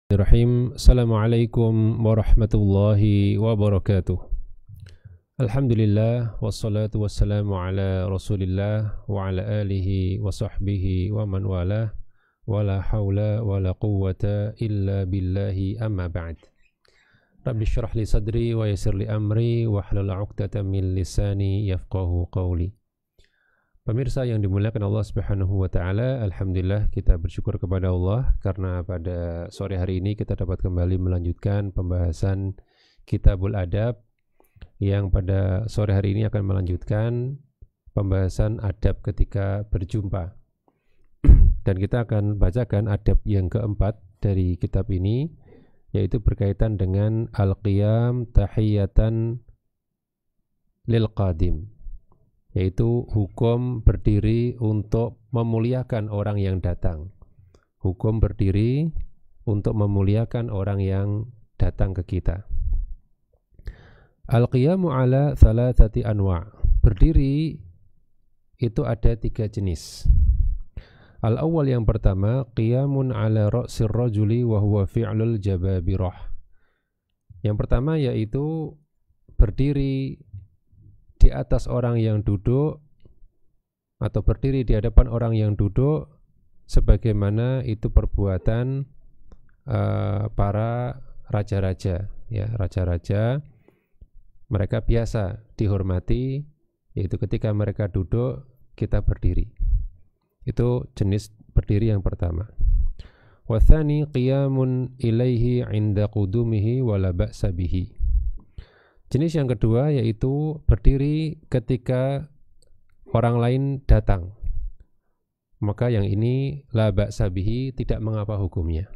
Bismillahirrahmanirrahim. Assalamualaikum warahmatullahi wabarakatuh. Alhamdulillah wassalatu wassalamu ala Rasulillah wa ala alihi wa sahbihi wa man walah wa la hawla wa la quwwata illa billahi amma ba'd. Rabbi syrah li sadri wa yassir li amri wa hlul 'uqdatam min lisani yafqahu qawli. Pemirsa yang dimuliakan Allah Subhanahu wa taala, alhamdulillah kita bersyukur kepada Allah karena pada sore hari ini kita dapat kembali melanjutkan pembahasan Kitabul Adab yang pada sore hari ini akan melanjutkan pembahasan adab ketika berjumpa. Dan kita akan bacakan adab yang keempat dari kitab ini, yaitu berkaitan dengan al-qiyam tahiyatan lil qadim, yaitu hukum berdiri untuk memuliakan orang yang datang. Hukum berdiri untuk memuliakan orang yang datang ke kita. Al-qiyamu ala thalathati anwa'. Berdiri itu ada 3 jenis. Al-awwal, yang pertama, qiyamun ala ra'sir rajuli wa huwa fi'lul jababirah. Yang pertama yaitu berdiri di atas orang yang duduk atau berdiri di hadapan orang yang duduk, sebagaimana itu perbuatan para raja-raja, ya, raja-raja. Mereka biasa dihormati, yaitu ketika mereka duduk kita berdiri. Itu jenis berdiri yang pertama. Wa tsani qiyamun ilaihi 'inda qudumihi wa la ba'sa bihi. Jenis yang kedua yaitu berdiri ketika orang lain datang. Maka yang ini la ba'sa bihi, tidak mengapa hukumnya.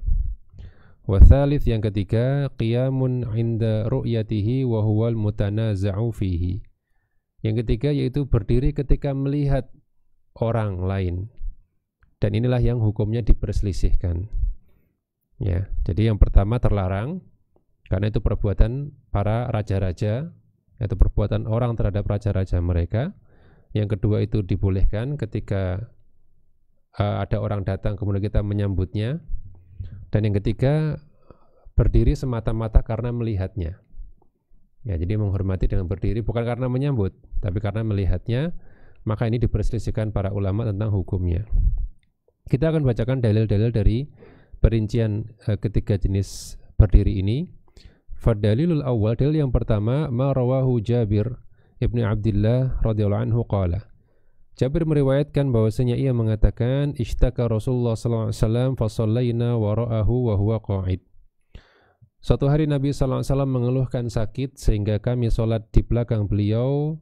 Wa tsalits, yang ketiga, qiyamun 'inda ru'yatihi wa huwal mutanaza'u fihi. Yang ketiga yaitu berdiri ketika melihat orang lain. Dan inilah yang hukumnya diperselisihkan. Ya, jadi yang pertama terlarang karena itu perbuatan para raja-raja, yaitu perbuatan orang terhadap raja-raja mereka. Yang kedua itu dibolehkan ketika ada orang datang kemudian kita menyambutnya. Dan yang ketiga, berdiri semata-mata karena melihatnya. Ya, jadi menghormati dengan berdiri bukan karena menyambut, tapi karena melihatnya. Maka ini diperselisihkan para ulama tentang hukumnya. Kita akan bacakan dalil-dalil dari perincian ketiga jenis berdiri ini. Fadalilul awal, dalil yang pertama, ma rawahu Jabir ibn Abdullah radhiyallahu anhu qala. Jabir meriwayatkan bahwasanya ia mengatakan, ishtaka Rasulullah sallallahu alaihi wasallam fa shallaina wara'ahu wa huwa qa'id. Suatu hari Nabi sallallahu alaihi wasallam mengeluhkan sakit sehingga kami salat di belakang beliau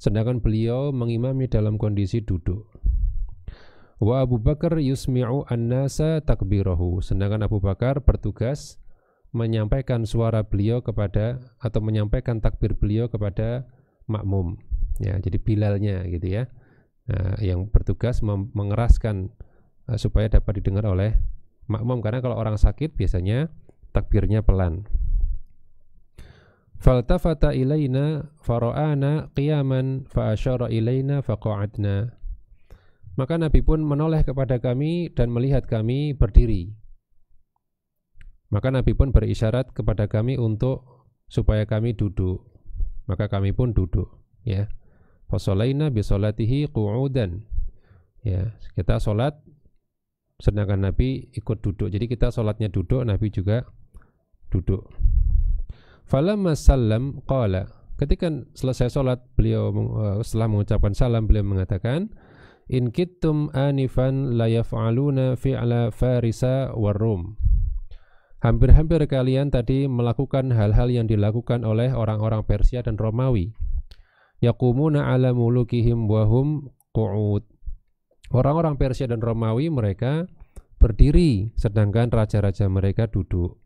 sedangkan beliau mengimami dalam kondisi duduk. Wa Abu Bakar yusmi'u an-nasa takbirahu, sedangkan Abu Bakar bertugas menyampaikan suara beliau kepada atau menyampaikan takbir beliau kepada makmum, ya, jadi bilalnya gitu ya, yang bertugas mengeraskan supaya dapat didengar oleh makmum, karena kalau orang sakit biasanya takbirnya pelan. Faltafata ilaina fara'ana qiyaman fa asyara ilaina faqa'adna. Maka Nabi pun menoleh kepada kami dan melihat kami berdiri. Maka Nabi pun berisyarat kepada kami untuk supaya kami duduk. Maka kami pun duduk, ya. Fa shalaina bi sholatihi qu'udan. Ya, kita salat sedangkan Nabi ikut duduk. Jadi kita salatnya duduk, Nabi juga duduk. Falamma sallam qala. Ketika selesai salat, beliau setelah mengucapkan salam, beliau mengatakan, in kittum anifan la yaf'aluna fi'la farisa war rum. Hampir-hampir kalian tadi melakukan hal-hal yang dilakukan oleh orang-orang Persia dan Romawi. Yaqumuna ala mulukihim wa hum qu'ud. Orang-orang Persia dan Romawi mereka berdiri sedangkan raja-raja mereka duduk.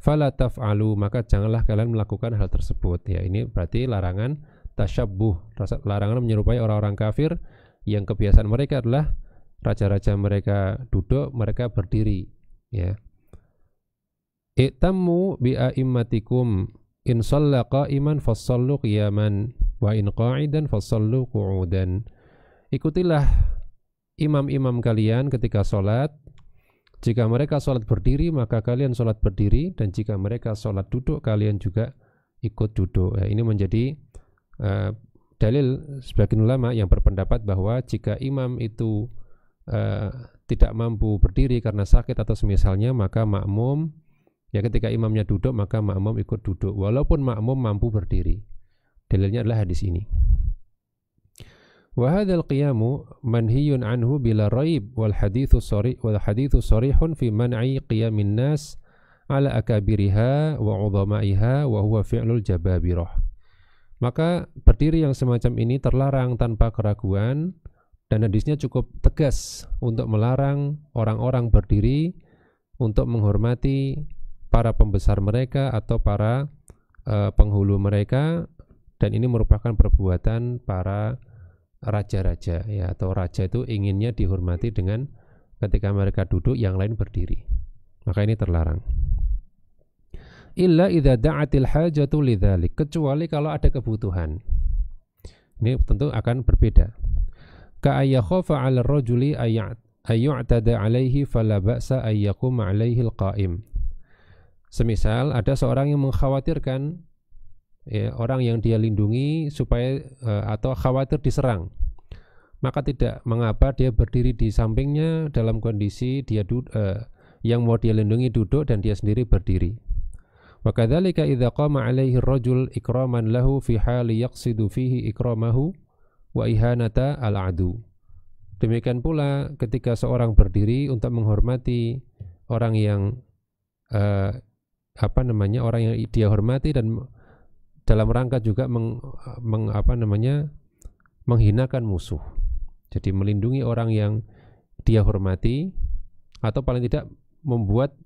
Fala taf'alu, maka janganlah kalian melakukan hal tersebut. Ya, ini berarti larangan tasyabbuh, larangan menyerupai orang-orang kafir yang kebiasaan mereka adalah raja-raja mereka duduk, mereka berdiri, ya. I'tammu bi'a'immatikum in shalla qa'iman fassallu qiyaman wa in qa'idan fassallu qu'udan. Ikutilah imam-imam kalian ketika sholat, Jika mereka sholat berdiri, maka kalian sholat berdiri, dan jika mereka sholat duduk, kalian juga ikut duduk. Ya, ini menjadi dalil sebagian ulama yang berpendapat bahwa jika imam itu tidak mampu berdiri karena sakit atau semisalnya, maka makmum, ya ketika imamnya duduk, maka makmum ikut duduk, walaupun makmum mampu berdiri. Dalilnya adalah hadis ini. Wa hadzal qiyamu manhiyun anhu bila raib wal haditsu sharihun fi man'i qiyamin nas ala akabiriha wa 'udhamaiha wa huwa fi'lul jababirah. Maka berdiri yang semacam ini terlarang tanpa keraguan, dan hadisnya cukup tegas untuk melarang orang-orang berdiri untuk menghormati para pembesar mereka atau para penghulu mereka, dan ini merupakan perbuatan para raja-raja, ya, atau raja itu inginnya dihormati dengan ketika mereka duduk yang lain berdiri, maka ini terlarang. Illa idza da'atil hajatu lidzalik, kecuali kalau ada kebutuhan. Ini tentu akan berbeda. Ka ayyakhafa 'ala ar-rajuli ayyu'tada 'alaihi fala ba'sa ayyaqum 'alaihi al-qa'im. Semisal ada seorang yang mengkhawatirkan, ya, orang yang dia lindungi supaya atau khawatir diserang, maka tidak mengapa dia berdiri di sampingnya dalam kondisi dia yang mau dia lindungi duduk dan dia sendiri berdiri. Wa kadzalika idza qama 'alaihi ar-rajul ikraman lahu fi hali yaqsidu fihi ikramahu wa ihanata al-adu. Demikian pula ketika seorang berdiri untuk menghormati orang yang orang yang dia hormati, dan dalam rangka juga menghinakan musuh. Jadi melindungi orang yang dia hormati, atau paling tidak membuat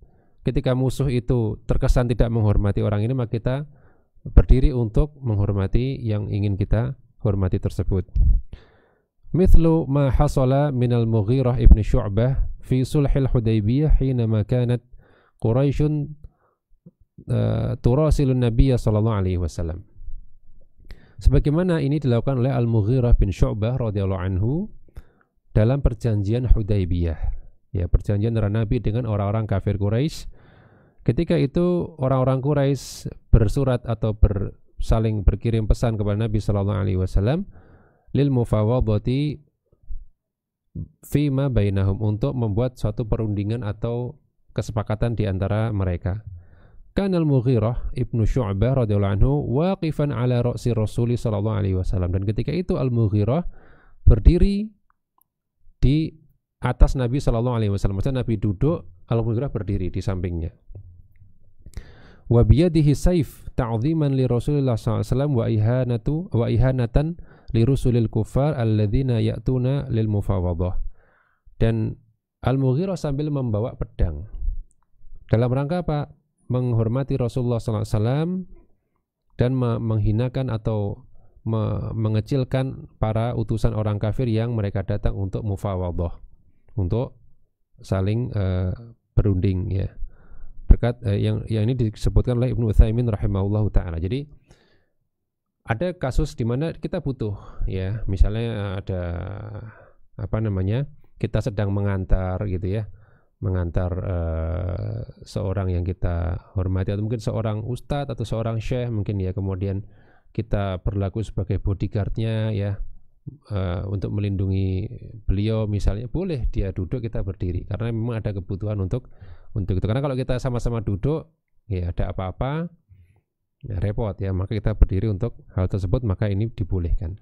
ketika musuh itu terkesan tidak menghormati orang ini, maka kita berdiri untuk menghormati yang ingin kita hormati tersebut. Mithlu ma hasala minal Mughirah ibn Syu'bah fi sulhil Hudaybiyah hinama kanat Quraisyun turasilun Nabiya sallallahu alaihi wasallam. Sebagaimana ini dilakukan oleh Al-Mughirah bin Syu'bah radhiyallahu anhu dalam perjanjian Hudaybiyah, ya, perjanjian antara Nabi dengan orang-orang kafir Quraisy. Ketika itu orang-orang Quraisy bersurat atau saling berkirim pesan kepada Nabi sallallahu alaihi wasallam lil mufawadati fima bainahum, untuk membuat suatu perundingan atau kesepakatan di antara mereka. Kana Al-Mughirah ibnu Syu'bah radhiyallahu anhu waqifan ala ra'si Rasul sallallahu alaihi wasallam, dan ketika itu Al-Mughirah berdiri di atas Nabi sallallahu alaihi wasallam. Maksudnya Nabi duduk, Al-Mughirah berdiri di sampingnya. Wa biyadihi saif ta'ziman li Rasulillah sallallahu alaihi wasallam wa ihanatan li rusulil kufar alladzina ya'tuna lil mufawadah. Dan Al-Mughirah sambil membawa pedang dalam rangka apa? Menghormati Rasulullah sallallahu alaihi wasallam dan menghinakan atau mengecilkan para utusan orang kafir yang mereka datang untuk mufawadah, untuk saling berunding, ya. Berkat yang ini disebutkan oleh Ibnu Utsaimin rahimahullahu taala. Jadi ada kasus di mana kita butuh, ya, misalnya ada kita sedang mengantar gitu, ya, mengantar seorang yang kita hormati, atau mungkin seorang ustadz atau seorang syekh mungkin, ya, kemudian kita berlaku sebagai bodyguardnya, ya, untuk melindungi beliau misalnya, boleh dia duduk, kita berdiri, karena memang ada kebutuhan untuk itu. Karena kalau kita sama-sama duduk, ya, ada apa-apa, ya, repot, ya, maka kita berdiri untuk hal tersebut, maka ini dibolehkan.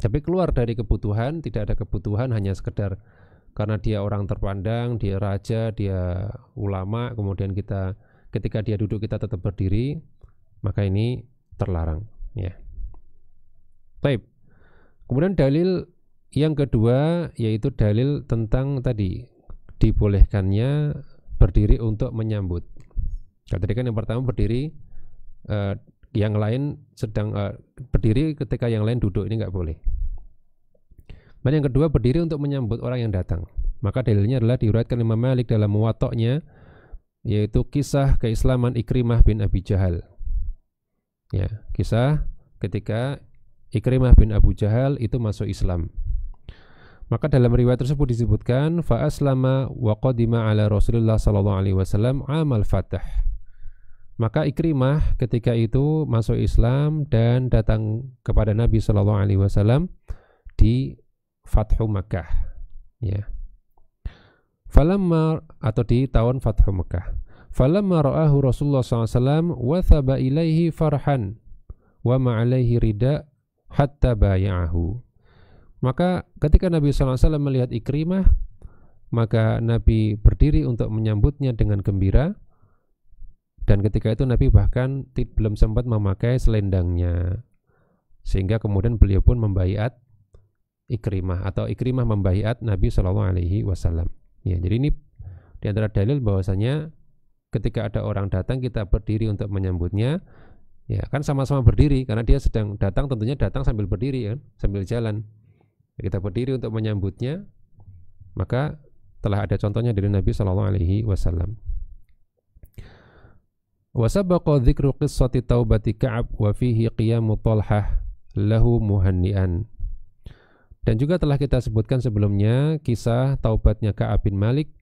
Tapi keluar dari kebutuhan, tidak ada kebutuhan, hanya sekedar karena dia orang terpandang, dia raja, dia ulama, kemudian kita ketika dia duduk kita tetap berdiri, maka ini terlarang, ya. Baik. Kemudian dalil yang kedua yaitu dalil tentang tadi dibolehkannya berdiri untuk menyambut. Tadi kan yang pertama berdiri, yang lain sedang berdiri ketika yang lain duduk, ini nggak boleh. Dan yang kedua berdiri untuk menyambut orang yang datang. Maka dalilnya adalah diriwayatkan Imam Malik dalam Muwatta'nya, yaitu kisah keislaman Ikrimah bin Abi Jahal. Ya, kisah ketika Ikrimah bin Abu Jahal itu masuk Islam. Maka dalam riwayat tersebut disebutkan fa aslama wa qadima ala Rasulullah sallallahu alaihi wasallam amal Fath. Maka Ikrimah ketika itu masuk Islam dan datang kepada Nabi sallallahu alaihi wasallam di Fathu Makkah, ya. Falamma, atau di tahun Fathu Makkah. Falamma ra'ahu Rasulullah sallallahu alaihi wasallam wathaba ilaihi farhan wa ma'alaihi rida hatta baya'ahu. Maka ketika Nabi SAW melihat Ikrimah, maka Nabi berdiri untuk menyambutnya dengan gembira. Dan ketika itu Nabi bahkan belum sempat memakai selendangnya, sehingga kemudian beliau pun membaiat Ikrimah, atau Ikrimah membaiat Nabi SAW. Ya, jadi ini di antara dalil bahwasanya ketika ada orang datang kita berdiri untuk menyambutnya. Ya, kan sama-sama berdiri karena dia sedang datang, tentunya datang sambil berdiri, kan, sambil jalan. Kita berdiri untuk menyambutnya, maka telah ada contohnya dari Nabi SAW. Wa sabaqa dzikru qissati taubati Ka'ab wa fihi qiyamu Talhah lahu muhannian. Dan juga telah kita sebutkan sebelumnya kisah taubatnya Ka'ab bin Malik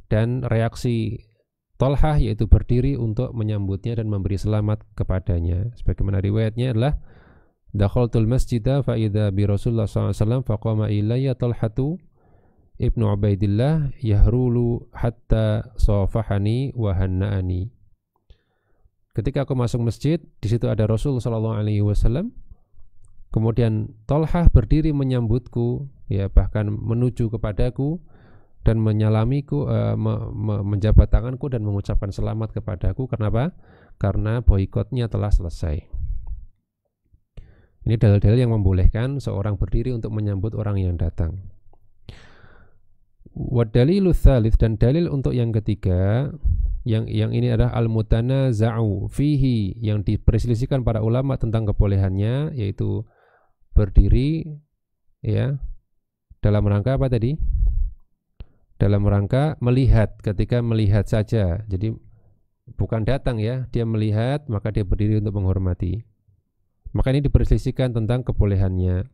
dan reaksi Talhah, yaitu berdiri untuk menyambutnya dan memberi selamat kepadanya. Sebagaimana riwayatnya adalah dakhaltul masjidah fa idza bi Rasulullah sallallahu alaihi wasallam faqama ilayya Talhatu ibnu Ubaidillah yahrulu hatta safahani wa hanna'ani. Ketika aku masuk masjid, di situ ada Rasul sallallahu alaihi wasallam. Kemudian Talhah berdiri menyambutku, ya, bahkan menuju kepadaku dan menyalamiku, menjabat tanganku dan mengucapkan selamat kepadaku. Kenapa? Karena boikotnya telah selesai. Ini dalil-dalil yang membolehkan seorang berdiri untuk menyambut orang yang datang. Wadalilu tsalits, dan dalil untuk yang ketiga, yang ini adalah al-mutanaza'u fihi, yang diperselisihkan para ulama tentang kebolehannya, yaitu berdiri, ya, dalam rangka apa tadi? Dalam rangka melihat, ketika melihat saja. Jadi bukan datang, ya, dia melihat maka dia berdiri untuk menghormati. Maka ini diperselisihkan tentang kebolehannya,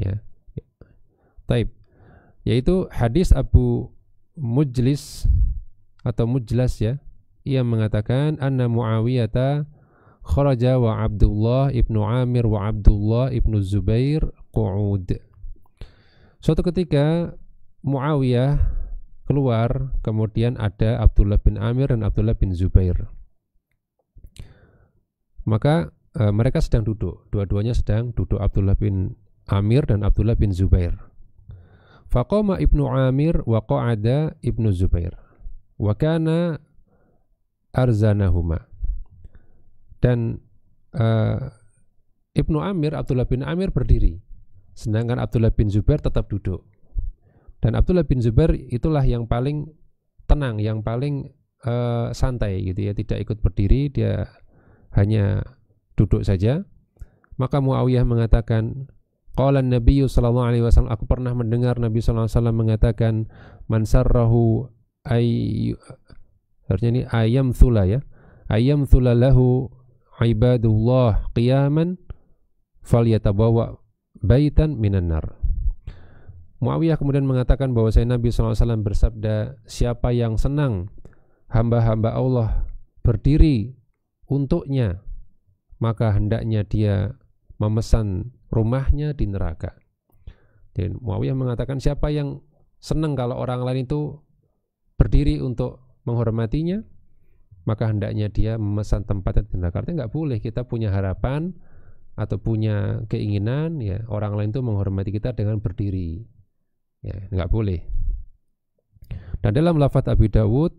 ya. Taib, yaitu hadis Abu Mujlis atau Mujlas, ya. Ia mengatakan anna Muawiyata kharaja wa Abdullah ibnu Amir wa Abdullah ibnu Zubair qu'ud. Suatu ketika Muawiyah keluar, kemudian ada Abdullah bin Amir dan Abdullah bin Zubair. Maka mereka sedang duduk, dua-duanya sedang duduk, Abdullah bin Amir dan Abdullah bin Zubair. Faqama ibnu Amir wa qa'ada ibnu Zubair wa kana arzanahuma. Dan ibnu Amir, Abdullah bin Amir berdiri, sedangkan Abdullah bin Zubair tetap duduk. Dan Abdullah bin Zubair itulah yang paling tenang, yang paling santai, gitu ya, tidak ikut berdiri, dia hanya duduk saja. Maka Muawiyah mengatakan, qala an-nabiy sallallahu alaihi wasallam, aku pernah mendengar Nabi sallallahu alaihi wasallam mengatakan, man sarrahu harusnya ini ayam thula, ya, ayam thula lahu ibadullah qiyaman falyatabawa baitan minan nar. Muawiyah kemudian mengatakan bahwa Nabi sallallahu alaihi wasallam bersabda, siapa yang senang hamba-hamba Allah berdiri untuknya, maka hendaknya dia memesan rumahnya di neraka. Dan Muawiyah mengatakan siapa yang senang kalau orang lain itu berdiri untuk menghormatinya, maka hendaknya dia memesan tempatnya di neraka. Artinya nggak boleh kita punya harapan atau punya keinginan, ya, orang lain itu menghormati kita dengan berdiri, ya, nggak boleh. Dan dalam lafaz Abi Dawud,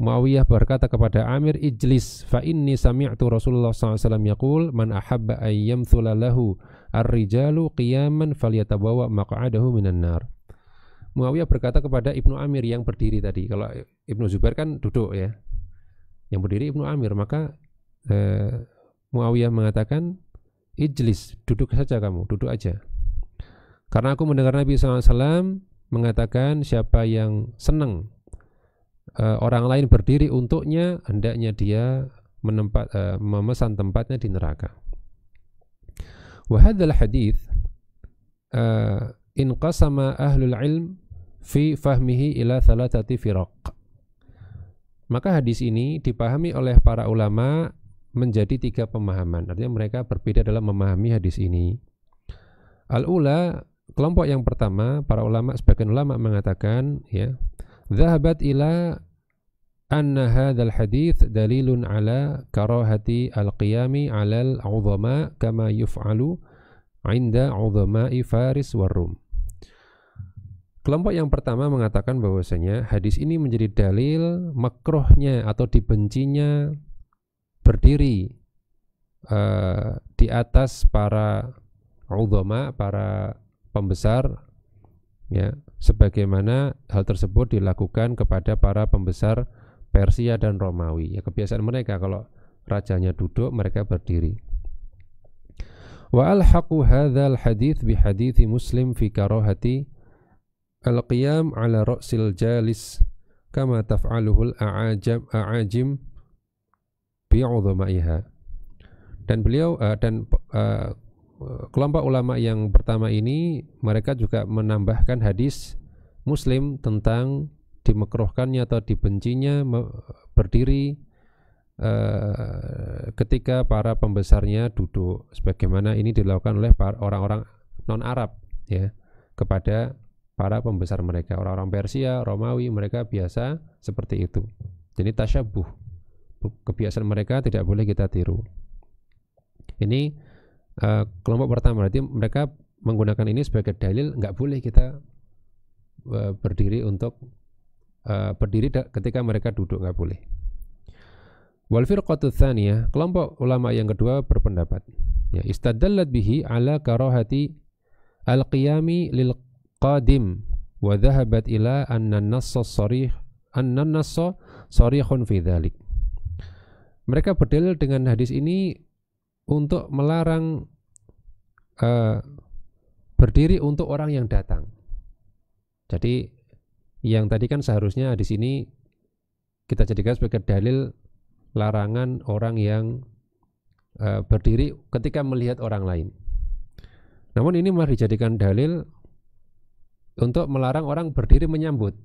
Muawiyah berkata kepada Amir, ijlis fa inni sami'tu Rasulullah SAW yaqul man ahabba ayyamthula lahu ar-rijalu qiyaman falyatabawa maq'adahu minan nar. Muawiyah berkata kepada Ibnu Amir yang berdiri tadi, kalau Ibnu Zubair kan duduk, ya, yang berdiri Ibnu Amir, maka Muawiyah mengatakan, ijlis, duduk saja kamu, duduk aja. Karena aku mendengar Nabi SAW mengatakan siapa yang senang orang lain berdiri untuknya, hendaknya dia memesan tempatnya di neraka. Wa hadzal hadits, inqasama ahlul ilm fi fahmihi ila thalathati firaq. Maka hadis ini dipahami oleh para ulama menjadi 3 pemahaman. Artinya mereka berbeda dalam memahami hadis ini. Al-ula, kelompok yang pertama, para ulama, sebagian ulama mengatakan, ya, dhahabat ila anna hadzal hadits dalilun ala karahati al-qiyami 'alal 'udhama kama yuf'alu 'inda 'udhama'i Faris war Rum. Kelompok yang pertama mengatakan bahwasanya hadis ini menjadi dalil makruhnya atau dibencinya berdiri di atas para udhama, para pembesar, ya, sebagaimana hal tersebut dilakukan kepada para pembesar Persia dan Romawi. Ya, kebiasaan mereka kalau rajanya duduk, mereka berdiri. Wa alhaqu hadzal hadits bi hadithi Muslim fi karahati al-qiyam ala ra'sil jalis kama taf'aluhul a'ajim bi'udhama'iha. Dan beliau kelompok ulama yang pertama ini, mereka juga menambahkan hadis Muslim tentang dimekruhkannya atau dibencinya berdiri ketika para pembesarnya duduk, sebagaimana ini dilakukan oleh orang-orang non-Arab, ya, kepada para pembesar mereka. Orang-orang Persia, Romawi, mereka biasa seperti itu. Jadi tasyabuh, kebiasaan mereka tidak boleh kita tiru. Ini kelompok pertama, berarti mereka menggunakan ini sebagai dalil nggak boleh kita berdiri untuk berdiri ketika mereka duduk, nggak boleh. Wal firqatu tsaniyah, kelompok ulama yang kedua berpendapat, ya, istadallat bihi ala karahati al-qiyami lil qadim wa dhahabat ila anna an-nassa sarihun fi dzalik. Mereka berdalil dengan hadis ini untuk melarang berdiri untuk orang yang datang. Jadi yang tadi kan seharusnya di sini kita jadikan sebagai dalil larangan orang yang berdiri ketika melihat orang lain. Namun ini malah dijadikan dalil untuk melarang orang berdiri menyambut,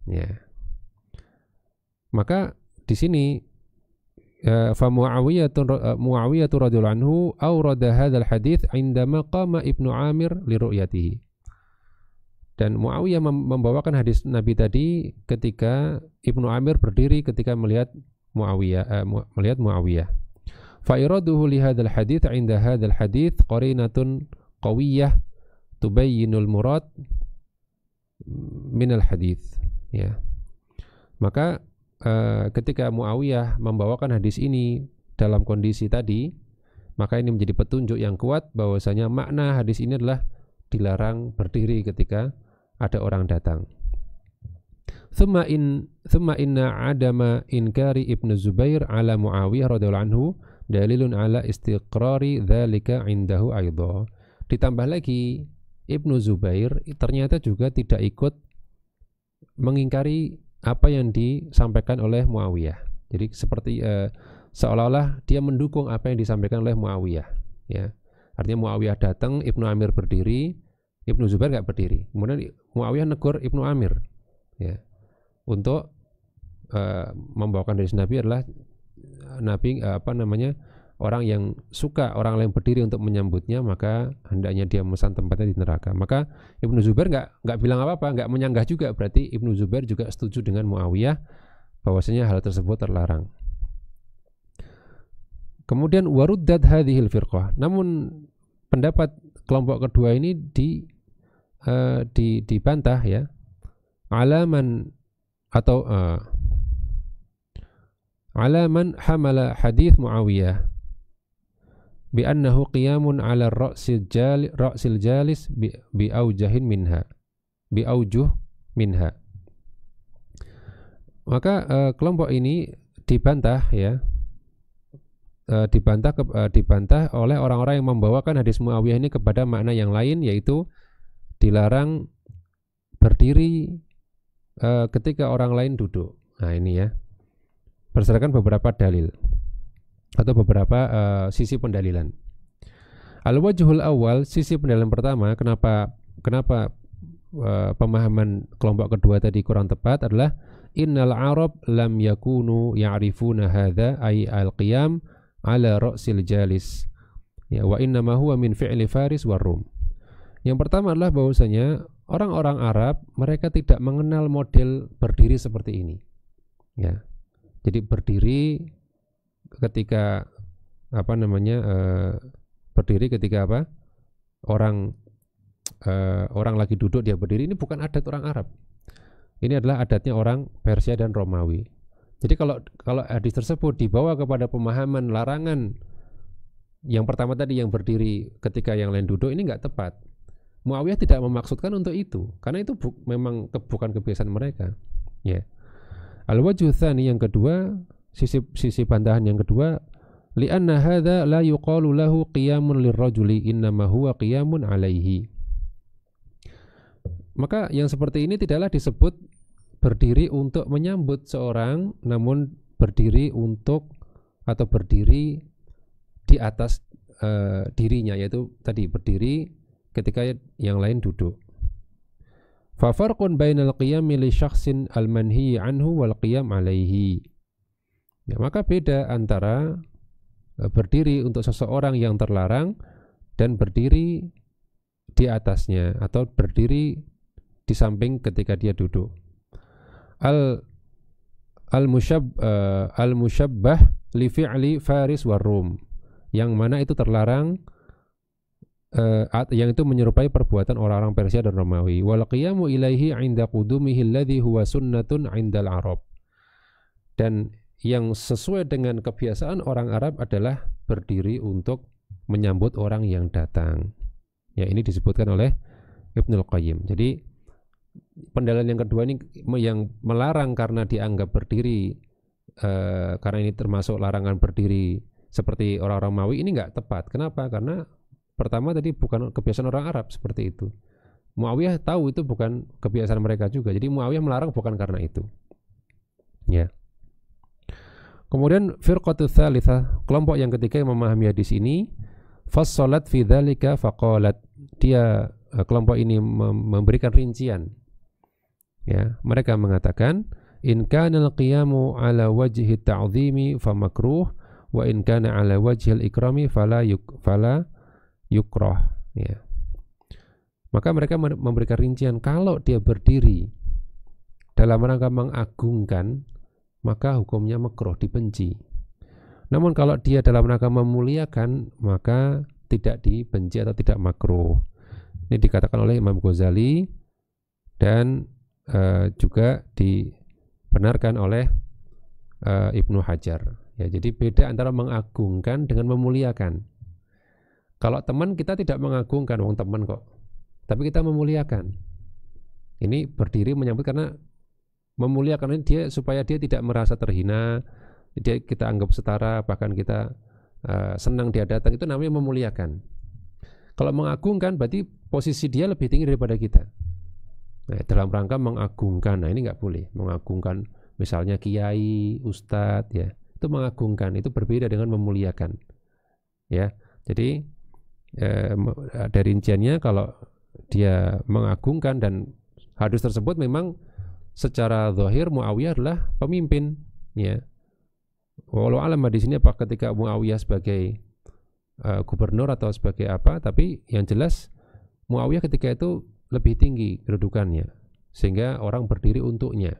ya. Maka di sini fa Muawiyah radhiyallahu anhu awrada hadzal hadits indama qama Ibnu Amir li ru'yatihi. Dan Muawiyah membawakan hadis Nabi tadi ketika Ibnu Amir berdiri ketika melihat Muawiyah. Fa iraduhu li hadzal hadits inda hadzal hadits qarinatun qawiyyah tubayyinul murad minal hadits, ya. Maka ketika Muawiyah membawakan hadis ini dalam kondisi tadi, maka ini menjadi petunjuk yang kuat bahwasanya makna hadis ini adalah dilarang berdiri ketika ada orang datang. Thumma inna adama inkari Ibnu Zubair ala Muawiyah radhiyallahu anhu dalilun ala istiqrari dzalika indahu aidha. Ditambah lagi Ibnu Zubair ternyata juga tidak ikut mengingkari apa yang disampaikan oleh Muawiyah. Jadi seperti seolah-olah dia mendukung apa yang disampaikan oleh Muawiyah, ya. Artinya Muawiyah datang, Ibnu Amir berdiri, Ibnu Zubair nggak berdiri. Kemudian Muawiyah negur Ibnu Amir, ya, untuk membawakan hadis Nabi adalah Nabi orang yang suka orang lain berdiri untuk menyambutnya, maka hendaknya dia memesan tempatnya di neraka. Maka Ibnu Zubair nggak bilang apa-apa, nggak menyanggah juga. Berarti Ibnu Zubair juga setuju dengan Muawiyah bahwasanya hal tersebut terlarang. Kemudian waruddat hadhil firqah. Namun pendapat kelompok kedua ini dibantah, ya. Alaman atau alaman hamala hadis Muawiyah bi annahu qiyamun ala ra'sil jalis bi aujuh minha. Maka kelompok ini dibantah, ya, dibantah oleh orang-orang yang membawakan hadis Muawiyah ini kepada makna yang lain, yaitu dilarang berdiri ketika orang lain duduk. Nah ini, ya, berdasarkan beberapa dalil atau beberapa sisi pendalilan. Al-wajhul awal, sisi pendalilan pertama, kenapa kenapa pemahaman kelompok kedua tadi kurang tepat adalah innal Arab lam yakunu ya'rifuna hadza ay al-qiyam ala ra'sil jalis. Ya, wa inna ma huwa min fi'li Faris war Rum. Yang pertama adalah bahwasanya orang-orang Arab mereka tidak mengenal model berdiri seperti ini. Ya. Jadi berdiri ketika berdiri ketika orang lagi duduk dia berdiri, ini bukan adat orang Arab. Ini adalah adatnya orang Persia dan Romawi. Jadi kalau hadis tersebut dibawa kepada pemahaman larangan yang pertama tadi yang berdiri ketika yang lain duduk, ini nggak tepat. Muawiyah tidak memaksudkan untuk itu, karena itu memang bukan kebiasaan mereka. Ya. Al-wajhu tsani yang kedua, sisi bantahan yang kedua, li'anna hadza la yuqalu lahu qiyamun lirrajuli innama huwa qiyamun alaihi. Maka yang seperti ini tidaklah disebut berdiri untuk menyambut seorang, namun berdiri untuk atau berdiri di atas dirinya, yaitu tadi berdiri ketika yang lain duduk. Fa farqun bainal qiyami li syakhsin al-manhi anhu wal qiyam alaihi. Ya, maka beda antara berdiri untuk seseorang yang terlarang dan berdiri di atasnya atau berdiri di samping ketika dia duduk. Al-musyabbah li fi'li Faris war Rum, yang mana itu terlarang, yang itu menyerupai perbuatan orang-orang Persia dan Romawi. Wal qiyamu ilaihi 'inda qudumihi alladhi huwa sunnatun 'indal Arab. Dan yang sesuai dengan kebiasaan orang Arab adalah berdiri untuk menyambut orang yang datang. Ya, ini disebutkan oleh Ibnul Qayyim. Jadi pendalilan yang kedua ini yang melarang karena dianggap berdiri, karena ini termasuk larangan berdiri seperti orang-orang Romawi, ini nggak tepat. Kenapa? Karena pertama tadi bukan kebiasaan orang Arab seperti itu. Muawiyah tahu itu bukan kebiasaan mereka juga. Jadi Muawiyah melarang bukan karena itu. Ya. Kemudian firqatul tsalitsah, kelompok yang ketiga yang memahami hadis ini, fassalat fi dzalika faqalat. Dia kelompok ini memberikan rincian. Ya, mereka mengatakan in kana al-qiyamu ala wajhi ta'zimi fa makruh wa in kana ala wajhi al-ikrami fala yukrah. Ya. Maka mereka memberikan rincian, kalau dia berdiri dalam rangka mengagungkan maka hukumnya makruh, dibenci. Namun kalau dia dalam rangka memuliakan maka tidak dibenci atau tidak makruh. Ini dikatakan oleh Imam Ghazali dan juga dibenarkan oleh Ibnu Hajar. Ya, jadi beda antara mengagungkan dengan memuliakan. Kalau teman kita tidak mengagungkan, wong teman kok, tapi kita memuliakan. Ini berdiri menyambut karena memuliakan dia supaya dia tidak merasa terhina, kita anggap setara, bahkan kita senang dia datang, itu namanya memuliakan. Kalau mengagungkan berarti posisi dia lebih tinggi daripada kita. Nah, dalam rangka mengagungkan, nah ini nggak boleh. Mengagungkan misalnya kiai, ustadz, ya itu mengagungkan, itu berbeda dengan memuliakan. Ya, jadi dari rinciannya kalau dia mengagungkan dan hadis tersebut memang secara zahir Muawiyah adalah pemimpin, ya. Walau alam di sini apa ketika Muawiyah sebagai gubernur atau sebagai apa, tapi yang jelas Muawiyah ketika itu lebih tinggi kedudukannya sehingga orang berdiri untuknya.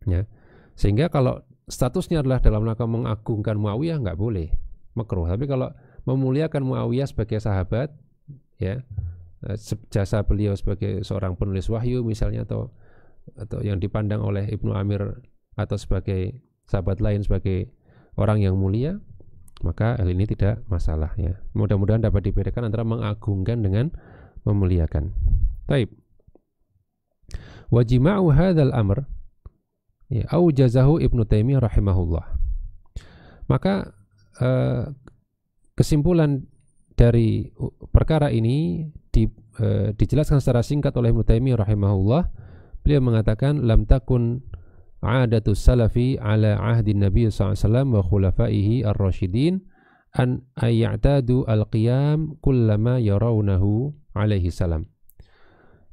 Ya. Sehingga kalau statusnya adalah dalam rangka mengagungkan Muawiyah nggak boleh, makruh. Tapi kalau memuliakan Muawiyah sebagai sahabat, ya, jasa beliau sebagai seorang penulis wahyu misalnya, atau yang dipandang oleh Ibnu Amir atau sebagai sahabat lain sebagai orang yang mulia, maka hal ini tidak masalah, ya. Mudah-mudahan dapat dibedakan antara mengagungkan dengan memuliakan. Taib. Wa jima'u hadzal amr, ya, aujazahu Ibnu Taimiyah rahimahullah. Maka kesimpulan dari perkara ini dijelaskan secara singkat oleh Ibnu Taimiyah rahimahullah. Beliau mengatakan lam takun adatus salafi ala ahdi Nabi sallallahu alaihi wasallam wa khulafaihi ar-rasyidin an ayya'tadu al-qiyam kullama yarawnahu alaihi salam.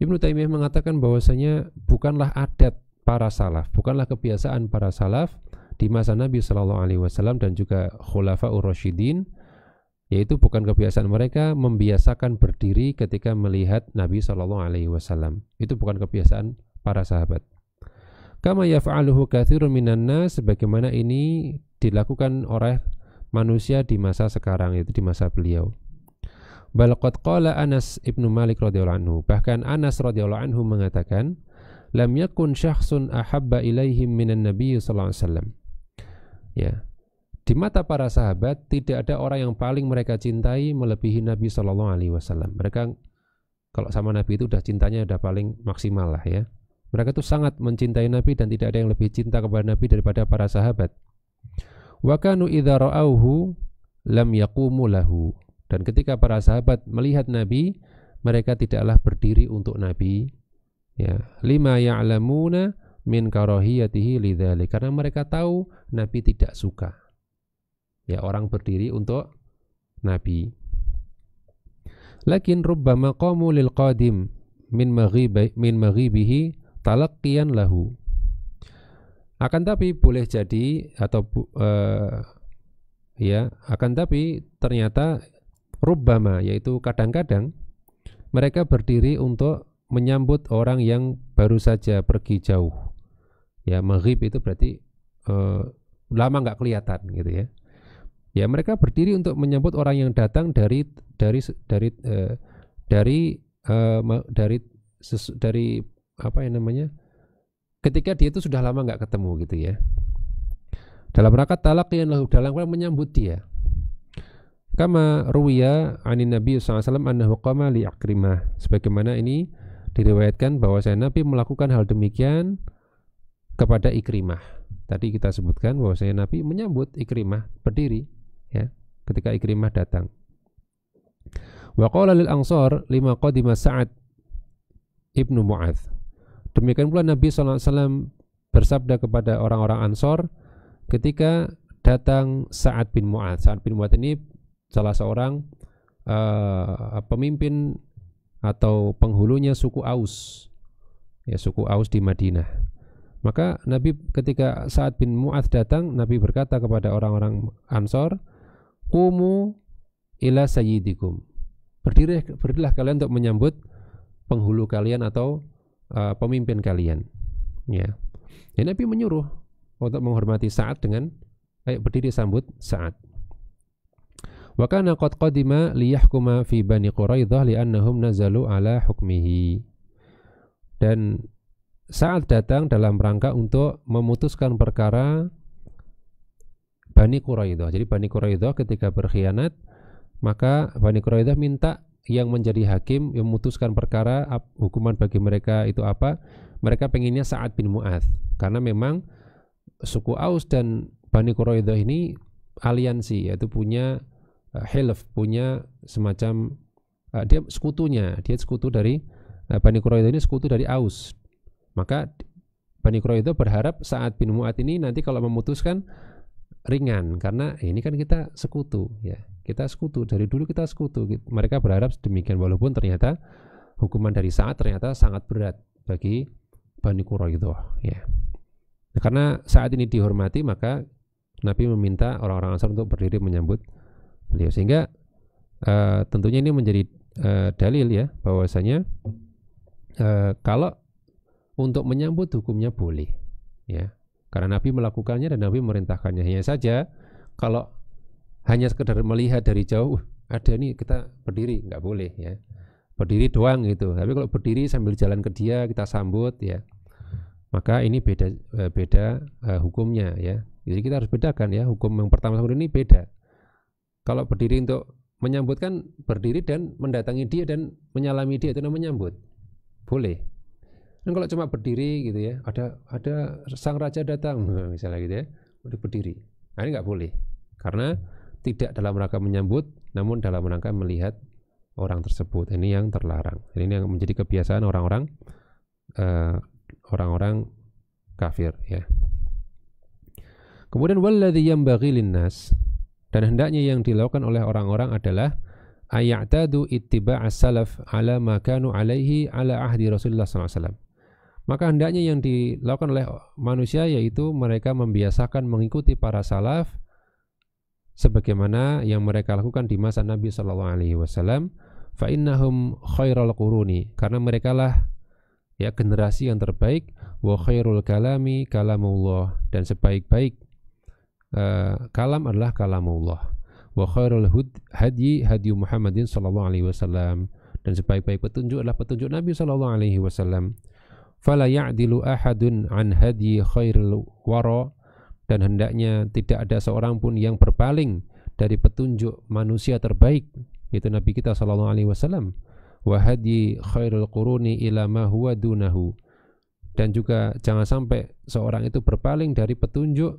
Ibnu Taimiyah mengatakan bahwasanya bukanlah adat para salaf, bukanlah kebiasaan para salaf di masa Nabi Shallallahu Alaihi Wasallam dan juga Khulafaur Rasyidin, yaitu bukan kebiasaan mereka membiasakan berdiri ketika melihat Nabi Shallallahu Alaihi Wasallam. Itu bukan kebiasaan para sahabat. Kama yaf'aluhu katsirun minan nas, sebagaimana ini dilakukan oleh manusia di masa sekarang, yaitu di masa beliau. Bal qad qala Anas ibnu Malik radhiyallahu anhu, bahkan Anas radhiyallahu anhu mengatakan, lam yakun syakhsun ahabba ilaihim minan nabiy sallallahu alaihi wasallam. Ya. Di mata para sahabat tidak ada orang yang paling mereka cintai melebihi Nabi sallallahu alaihi wasallam. Mereka kalau sama Nabi itu udah cintanya udah paling maksimal lah ya. Mereka itu sangat mencintai Nabi dan tidak ada yang lebih cinta kepada Nabi daripada para sahabat. Wa kanu idza ra'awhu lam yaqumu lahu. Dan ketika para sahabat melihat Nabi, mereka tidaklah berdiri untuk Nabi. Ya, lima ya'lamuna min karahiyatihi lidzalik, karena mereka tahu Nabi tidak suka. Ya, orang berdiri untuk Nabi. Lakin rubbama qamu lil qadim min maghibihi talaqqiyan lahu. Akan tapi boleh jadi atau akan tapi ternyata rubbama, yaitu kadang-kadang mereka berdiri untuk menyambut orang yang baru saja pergi jauh. Ya, maghrib itu berarti lama nggak kelihatan gitu ya. Ya, mereka berdiri untuk menyambut orang yang datang dari apa yang namanya? Ketika dia itu sudah lama nggak ketemu gitu ya. Dalam rangka talaqqiyan lahu, dalam rangka menyambut dia. Kama ruwiya anin Nabi SAW annahu qama li Ikrimah, sebagaimana ini diriwayatkan bahwa Nabi melakukan hal demikian kepada Ikrimah. Tadi kita sebutkan bahwa Nabi menyambut Ikrimah berdiri ya ketika Ikrimah datang. Wa qala lil ansar lima qadima Sa'ad ibnu Mu'adz. Demikian pula Nabi SAW bersabda kepada orang-orang Ansor ketika datang Sa'ad bin Mu'adz. Sa'ad bin Mu'adz ini salah seorang pemimpin atau penghulunya suku Aus, ya, suku Aus di Madinah. Maka Nabi ketika Sa'ad bin Mu'adz datang, Nabi berkata kepada orang-orang Ansor, qumu ila sayyidikum, berdirilah kalian untuk menyambut penghulu kalian atau pemimpin kalian. Ya, Nabi menyuruh untuk menghormati Sa'ad dengan berdiri sambut Sa'ad. Wa kana qad qadima liyahkuma fi Bani Quraidah li'annahum nazalu ala hukmihi. Dan Sa'ad datang dalam rangka untuk memutuskan perkara Bani Quraidah. Jadi Bani Quraidah ketika berkhianat, maka Bani Quraidah minta yang menjadi hakim yang memutuskan perkara hukuman bagi mereka itu apa. Mereka pengennya Sa'ad bin Mu'adz, karena memang suku Aus dan Bani Quraidah ini aliansi, yaitu punya hilaf, punya semacam dia sekutu dari Bani Quraidah ini sekutu dari Aus. Maka Bani Quraidah berharap Sa'ad bin Mu'adz ini nanti kalau memutuskan ringan, karena ini kan kita sekutu ya. Kita sekutu, dari dulu kita sekutu. Mereka berharap demikian, walaupun ternyata hukuman dari Sa'ad ternyata sangat berat bagi Bani Quraidah ya. Nah, karena saat ini dihormati, maka Nabi meminta orang-orang Ansar untuk berdiri menyambut beliau, sehingga tentunya ini menjadi dalil ya bahwasanya kalau untuk menyambut hukumnya boleh ya, karena Nabi melakukannya dan Nabi merintahkannya. Hanya saja kalau hanya sekedar melihat dari jauh ada nih kita berdiri, nggak boleh ya, berdiri doang gitu. Tapi kalau berdiri sambil jalan ke dia kita sambut ya, maka ini beda hukumnya ya. Jadi kita harus bedakan ya, hukum yang pertama sama ini beda. Kalau berdiri untuk menyambut kan berdiri dan mendatangi dia dan menyalami dia, itu namanya menyambut, boleh. Dan kalau cuma berdiri gitu ya, ada sang raja datang misalnya gitu ya, udah berdiri, nah ini nggak boleh, karena tidak dalam rangka menyambut, namun dalam rangka melihat orang tersebut. Ini yang terlarang. Ini yang menjadi kebiasaan orang-orang kafir ya. Kemudian walladzi yanbaghi linnas, dan hendaknya yang dilakukan oleh orang-orang adalah ayatadu ittiba'as salaf ala ma kanu alaihi ala ahdi Rasulullah SAW. Maka hendaknya yang dilakukan oleh manusia yaitu mereka membiasakan mengikuti para salaf sebagaimana yang mereka lakukan di masa Nabi SAW. Fa innahum khairul quruni, karena mereka lah ya generasi yang terbaik. Wa khairul kalami kalamullah, dan sebaik-baik kalam adalah kalamullah. Wa khairul hadyi hadyu Muhammadin sallallahu alaihi wasallam, dan sebaik-baik petunjuk adalah petunjuk Nabi sallallahu alaihi wasallam. Fala ya'dilu ahadun an hadyi khairil wara, dan hendaknya tidak ada seorang pun yang berpaling dari petunjuk manusia terbaik, yaitu Nabi kita sallallahu alaihi wasallam. Wa hadyi khairul quruni ila ma huwa dunahu, dan juga jangan sampai seorang itu berpaling dari petunjuk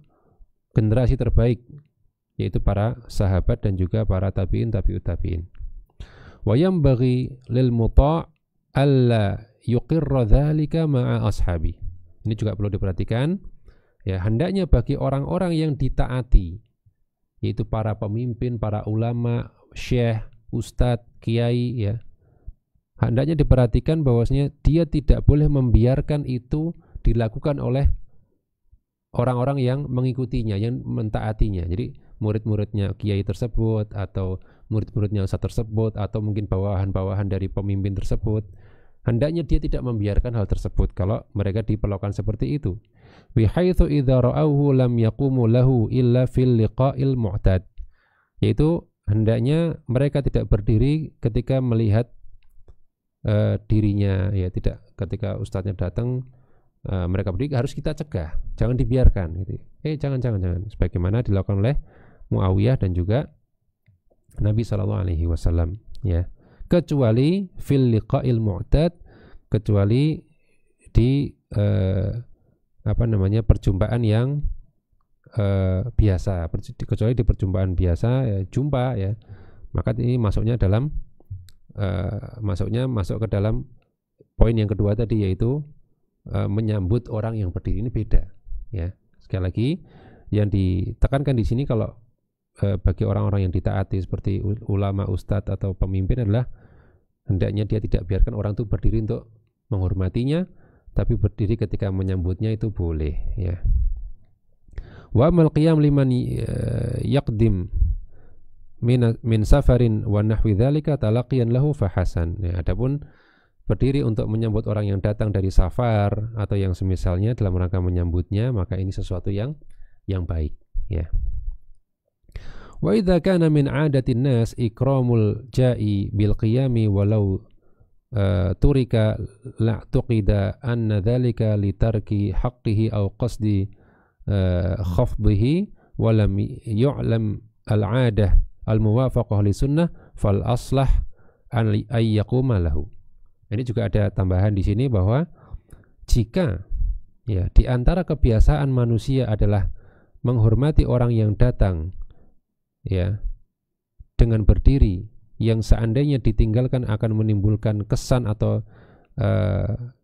generasi terbaik, yaitu para sahabat dan juga para tabi'in tabi'ut tabi'in. Wa yanbaghi lil muta' alla yuqirra dzalika ma'a ashabi. Ini juga perlu diperhatikan. Ya, hendaknya bagi orang-orang yang ditaati, yaitu para pemimpin, para ulama, syekh, ustadz, kiai, ya, hendaknya diperhatikan bahwasanya dia tidak boleh membiarkan itu dilakukan oleh orang-orang yang mengikutinya, yang mentaatinya. Jadi murid-muridnya kiai tersebut, atau murid-muridnya ustadz tersebut, atau mungkin bawahan-bawahan dari pemimpin tersebut, hendaknya dia tidak membiarkan hal tersebut kalau mereka diperlakukan seperti itu. Bihaitsu idza ra'awhu lam yaqumu lahu illa fil liqa'il mu'tad, yaitu hendaknya mereka tidak berdiri ketika melihat dirinya, ya, tidak ketika ustadznya datang mereka berdiri, harus kita cegah, jangan dibiarkan gitu. Jangan sebagaimana dilakukan oleh Muawiyah dan juga Nabi sallallahu alaihi wasallam, ya. Kecuali fil liqa'il mu'tad, kecuali di perjumpaan yang biasa, kecuali di perjumpaan biasa, ya, jumpa, ya, maka ini masuk ke dalam poin yang kedua tadi, yaitu menyambut orang yang berdiri. Ini beda, ya. Sekali lagi yang ditekankan di sini kalau bagi orang-orang yang ditaati seperti ulama, ustadz atau pemimpin adalah hendaknya dia tidak biarkan orang itu berdiri untuk menghormatinya, tapi berdiri ketika menyambutnya itu boleh, ya. Wa amal qiyam liman yaqdim min safarin wa nahwi dzalika talaqiyan lahu fahasan. Ya, adapun berdiri untuk menyambut orang yang datang dari safar atau yang semisalnya dalam rangka menyambutnya, maka ini sesuatu yang baik, ya. Wa idza kana min 'adatin nas ikramul ja'i bil qiyami walau turika la tuqida anna dzalika li tarki haqqihi aw qasdi khafdihi wa lam yu'lam al-'adah al-muwafaqah li sunnah fal aslah an ay yaquma lahu. Ini juga ada tambahan di sini bahwa jika, ya, di antara kebiasaan manusia adalah menghormati orang yang datang, ya, dengan berdiri, yang seandainya ditinggalkan akan menimbulkan kesan atau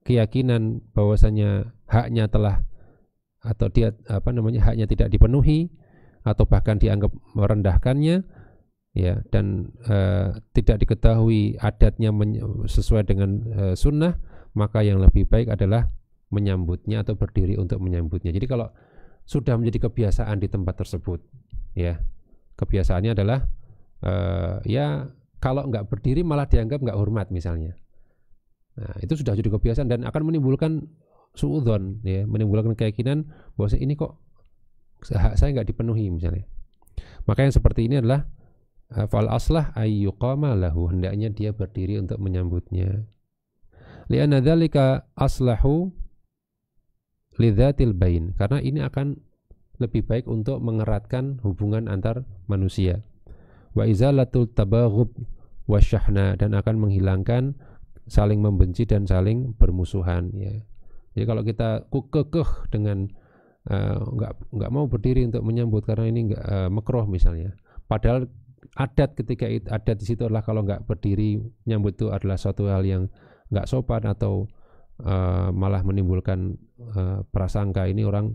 keyakinan bahwasanya haknya telah, atau dia haknya tidak dipenuhi, atau bahkan dianggap merendahkannya, ya, dan tidak diketahui adatnya sesuai dengan sunnah, maka yang lebih baik adalah menyambutnya atau berdiri untuk menyambutnya. Jadi kalau sudah menjadi kebiasaan di tempat tersebut, ya, kebiasaannya adalah ya, kalau nggak berdiri malah dianggap nggak hormat misalnya. Nah, itu sudah jadi kebiasaan dan akan menimbulkan suudzon, ya, menimbulkan keyakinan bahwa ini kok hak saya nggak dipenuhi misalnya. Maka yang seperti ini adalah fal aslah ayyuqama lahu, hendaknya dia berdiri untuk menyambutnya. Li'anna dzalika aslahu lidzatil bain, karena ini akan lebih baik untuk mengeratkan hubungan antar manusia. Wa izalatul tabaghub wasyahna, dan akan menghilangkan saling membenci dan saling bermusuhan, ya. Jadi kalau kita kekeh dengan nggak mau berdiri untuk menyambut karena ini makruh misalnya, padahal adat di situ adalah kalau nggak berdiri nyambut itu adalah suatu hal yang nggak sopan, atau malah menimbulkan prasangka ini orang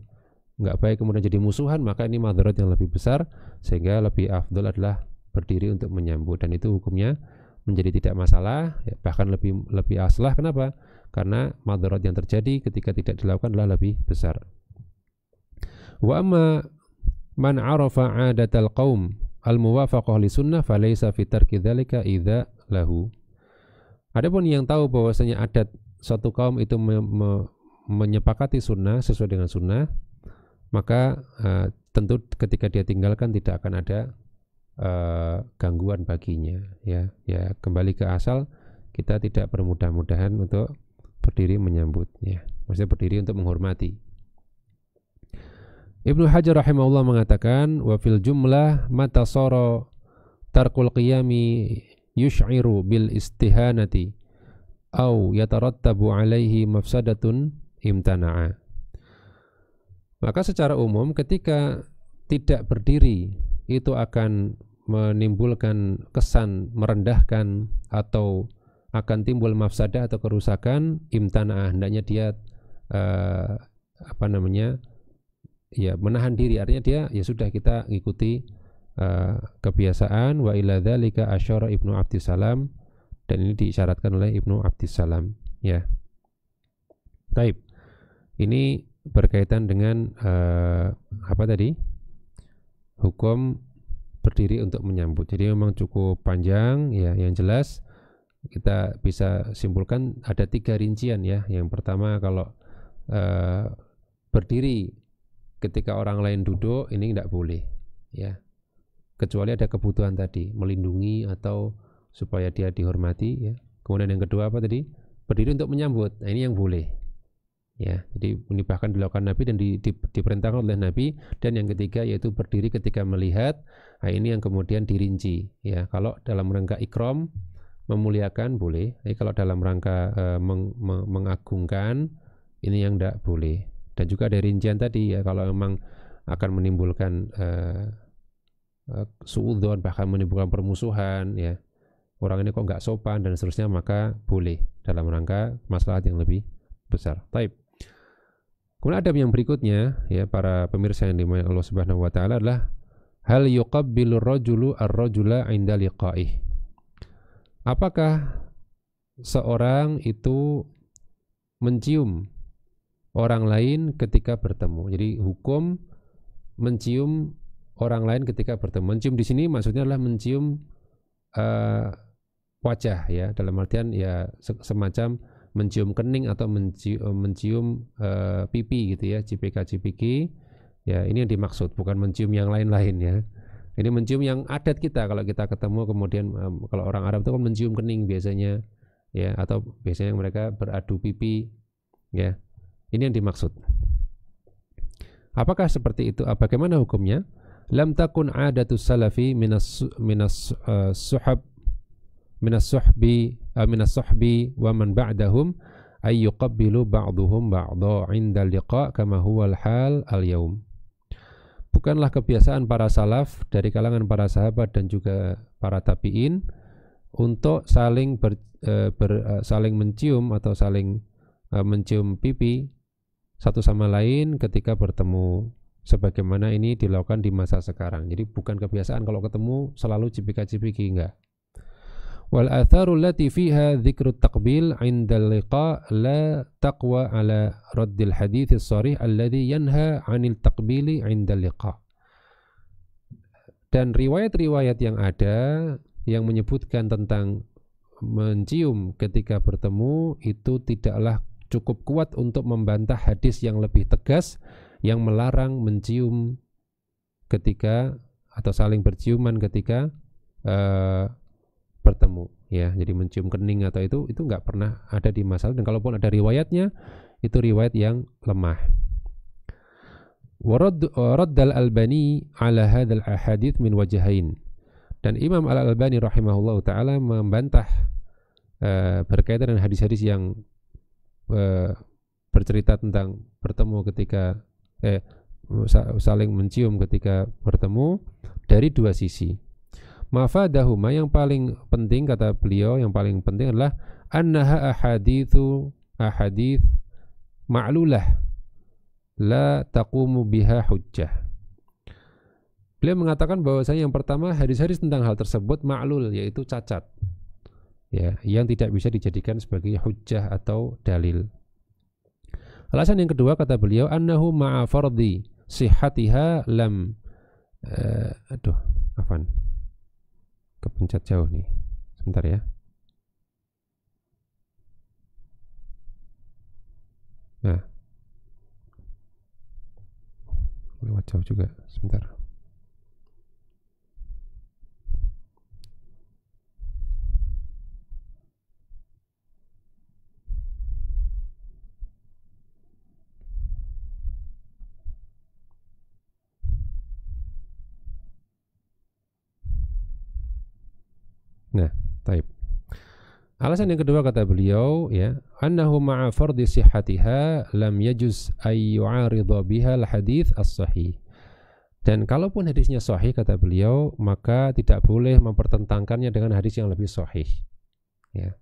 nggak baik kemudian jadi musuhan, maka ini madharat yang lebih besar, sehingga lebih afdal adalah berdiri untuk menyambut, dan itu hukumnya menjadi tidak masalah, ya, bahkan lebih aslah. Kenapa? Karena madarat yang terjadi ketika tidak dilakukan adalah lebih besar. Wa amma man arafa 'adatal qaum al-muwafaqah li sunnah falaysa fi tarki dzalika idza lahu. Adapun yang tahu bahwasanya adat suatu kaum itu menyepakati sunnah, sesuai dengan sunnah, maka tentu ketika dia tinggalkan tidak akan ada gangguan baginya, ya kembali ke asal, kita tidak bermudah-mudahan untuk berdiri menyambut, ya, maksudnya berdiri untuk menghormati. Ibnu Hajar rahimahullah mengatakan, wa fil jumlah mata sara tarkul qiyami yush'iru bil istihanati au yatarattabu alaihi mafsadatun imtana'a. Maka secara umum ketika tidak berdiri itu akan menimbulkan kesan merendahkan atau akan timbul mafsadah atau kerusakan, imtana'a, hendaknya dia ya menahan diri, artinya dia ya sudah, kita ikuti kebiasaan. Wa ila dzalika asyara Ibnu Abdissalam, dan ini diisyaratkan oleh Ibnu Abdissalam, ya. Baik. Ini berkaitan dengan apa tadi? Hukum berdiri untuk menyambut. Jadi memang cukup panjang, ya. Yang jelas kita bisa simpulkan ada 3 rincian, ya. Yang pertama, kalau berdiri ketika orang lain duduk, ini tidak boleh, ya, kecuali ada kebutuhan tadi, melindungi atau supaya dia dihormati, ya. Kemudian yang kedua apa tadi? Berdiri untuk menyambut. Nah, ini yang boleh, ya. Jadi ini bahkan dilakukan Nabi dan diperintahkan oleh Nabi. Dan yang ketiga yaitu berdiri ketika melihat. Nah, ini yang kemudian dirinci, ya. Kalau dalam rangka ikram, memuliakan, boleh. Tapi kalau dalam rangka mengagungkan, ini yang tidak boleh. Dan juga ada rincian tadi, ya, kalau memang akan menimbulkan suudzon, bahkan menimbulkan permusuhan, ya, orang ini kok nggak sopan dan seterusnya, maka boleh dalam rangka maslahat yang lebih besar. Taib. Kemudian adab yang berikutnya, ya, para pemirsa yang dimuliakan Allah Subhanahu wa taala, adalah hal yuqabbilu rajulu ar-rajula 'inda liqa'ih. Apakah seorang itu mencium orang lain ketika bertemu? Jadi hukum mencium orang lain ketika bertemu. Mencium di sini maksudnya adalah mencium wajah, ya, dalam artian ya semacam mencium kening atau mencium pipi gitu, ya, cipika-cipiki, ya, ini yang dimaksud, bukan mencium yang lain-lain, ya. Ini mencium yang adat kita, kalau kita ketemu kemudian kalau orang Arab itu kan mencium kening biasanya, ya, atau biasanya mereka beradu pipi, ya. Ini yang dimaksud. Apakah seperti itu? Bagaimana hukumnya? Lam takun adatus salafi minas suhbi wa man ba'dahum ay yuqabbilu ba'duhum ba'dha 'inda liqa' kama huwa al-hal al-yaum. Bukanlah kebiasaan para salaf dari kalangan para sahabat dan juga para tabi'in untuk saling saling mencium atau saling mencium pipi satu sama lain ketika bertemu, sebagaimana ini dilakukan di masa sekarang. Jadi bukan kebiasaan kalau ketemu selalu cipika-cipiki, enggak. Wal atharu allati fiha dzikru taqbil 'inda al-liqa' la taqwa 'ala raddil hadits as-sharih alladhi yanha 'anil taqbili 'inda al-liqa'. Dan riwayat-riwayat yang ada yang menyebutkan tentang mencium ketika bertemu itu tidaklah cukup kuat untuk membantah hadis yang lebih tegas yang melarang mencium ketika atau saling berciuman ketika bertemu, ya. Jadi mencium kening atau itu nggak pernah ada di masalah, dan kalaupun ada riwayatnya itu riwayat yang lemah. Warad al-Albani ala hadzal ahadits min wajhain. Dan Imam Al-Albani rahimahullahu taala membantah berkaitan dengan hadis-hadis yang bercerita tentang bertemu ketika saling mencium ketika bertemu dari 2 sisi. Mafadahuma, yang paling penting kata beliau, yang paling penting adalah annaha ahadits ma'lulah la taqumu biha hujjah. Beliau mengatakan bahwasanya yang pertama hadis-hadis tentang hal tersebut ma'lul, yaitu cacat, ya, yang tidak bisa dijadikan sebagai hujjah atau dalil. Alasan yang kedua kata beliau, annahu ma'a fardhi sihhatiha lam afan, kepencet jauh nih, sebentar ya. Nah, lewat jauh juga, sebentar. Nah, taib. Alasan yang kedua kata beliau, ya, annahu ma'a fardhi sihhatiha lam yajuz ay yu'aridha biha al-hadits as-sahih. Dan kalaupun hadisnya sahih kata beliau, maka tidak boleh mempertentangkannya dengan hadis yang lebih sahih. Ya.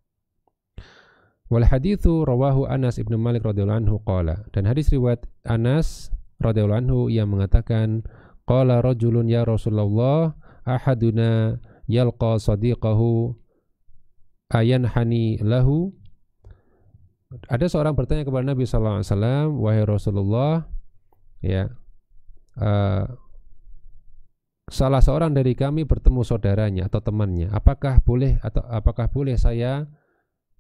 Wal haditsu rawahu Anas ibn Malik radhiyallahu anhu qala. Dan hadis riwayat Anas radhiyallahu anhu yang mengatakan, qala rajulun ya Rasulullah, ahaduna yalqa sadiqahu ayanhani lahu. Ada seorang bertanya kepada Nabi sallallahu alaihi wasallam, wahai Rasulullah, ya, salah seorang dari kami bertemu saudaranya atau temannya, apakah boleh saya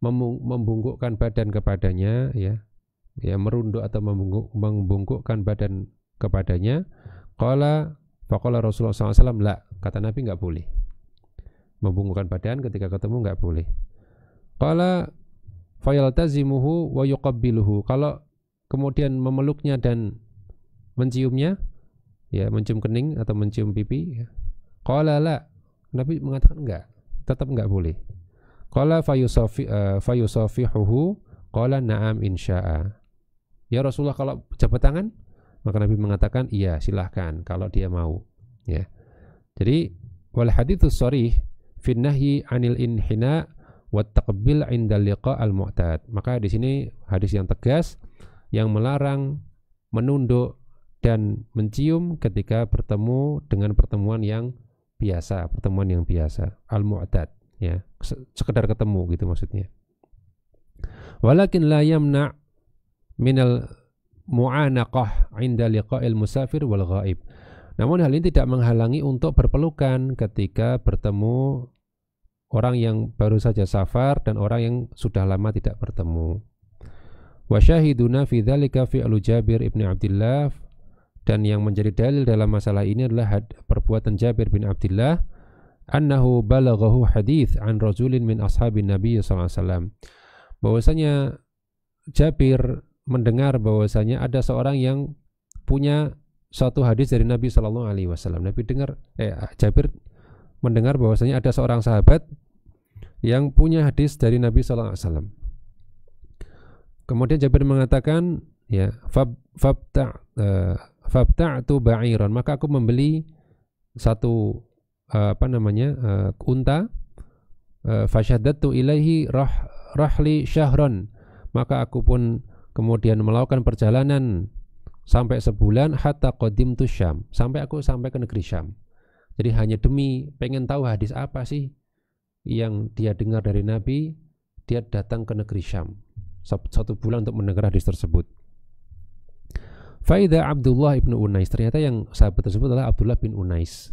membungkukkan badan kepadanya, ya, merunduk atau membungkukkan badan kepadanya? Faqala Rasulullah SAW, la, kata Nabi, enggak boleh membungkukkan badan ketika ketemu, enggak boleh. Qala fayaltazimuhu wa yuqabbiluhu, kalau kemudian memeluknya dan menciumnya, ya, mencium kening atau mencium pipi, ya. Qala la, Nabi mengatakan enggak, tetap enggak boleh. Qala fayusafihuhu, qala na'am insya'a. Ya Rasulullah, kalau jabat tangan? Maka Nabi mengatakan iya, silahkan kalau dia mau, ya. Jadi wal haditsus sharih fi nahyi 'anil inhina wa taqbil 'inda liqa al-mu'tad. Maka di sini hadis yang tegas yang melarang menunduk dan mencium ketika bertemu dengan pertemuan yang biasa, al-mu'tad, ya, sekedar ketemu gitu maksudnya. Walakin la yamna' minal mu'anaqah 'inda liqa'il musafir wal ghaib. Namun hal ini tidak menghalangi untuk berpelukan ketika bertemu orang yang baru saja safar dan orang yang sudah lama tidak bertemu. Wa syahiduna fi dzalika fi'lu Jabir ibn Abdullah, dan yang menjadi dalil dalam masalah ini adalah perbuatan Jabir bin Abdullah, annahu balaghahu hadits an rajulin min ashabin Nabi sallallahu alaihi wasallam, bahwasanya Jabir mendengar bahwasanya ada seorang yang punya suatu hadis dari Nabi sallallahu alaihi wasallam. Jabir mendengar bahwasanya ada seorang sahabat yang punya hadis dari Nabi sallallahu alaihi wasallam. Kemudian Jabir mengatakan, ya, fabta'tu ba'iran, maka aku membeli satu unta, fasyaddatu ilaihi rahli syahran, maka aku pun kemudian melakukan perjalanan sampai sebulan, hatta qadimtu Syam, sampai ke negeri Syam. Jadi hanya demi pengen tahu hadis apa sih yang dia dengar dari Nabi, dia datang ke negeri Syam 1 bulan untuk mendengar hadis tersebut. Faida Abdullah ibn Unais, ternyata yang sahabat tersebut adalah Abdullah bin Unais.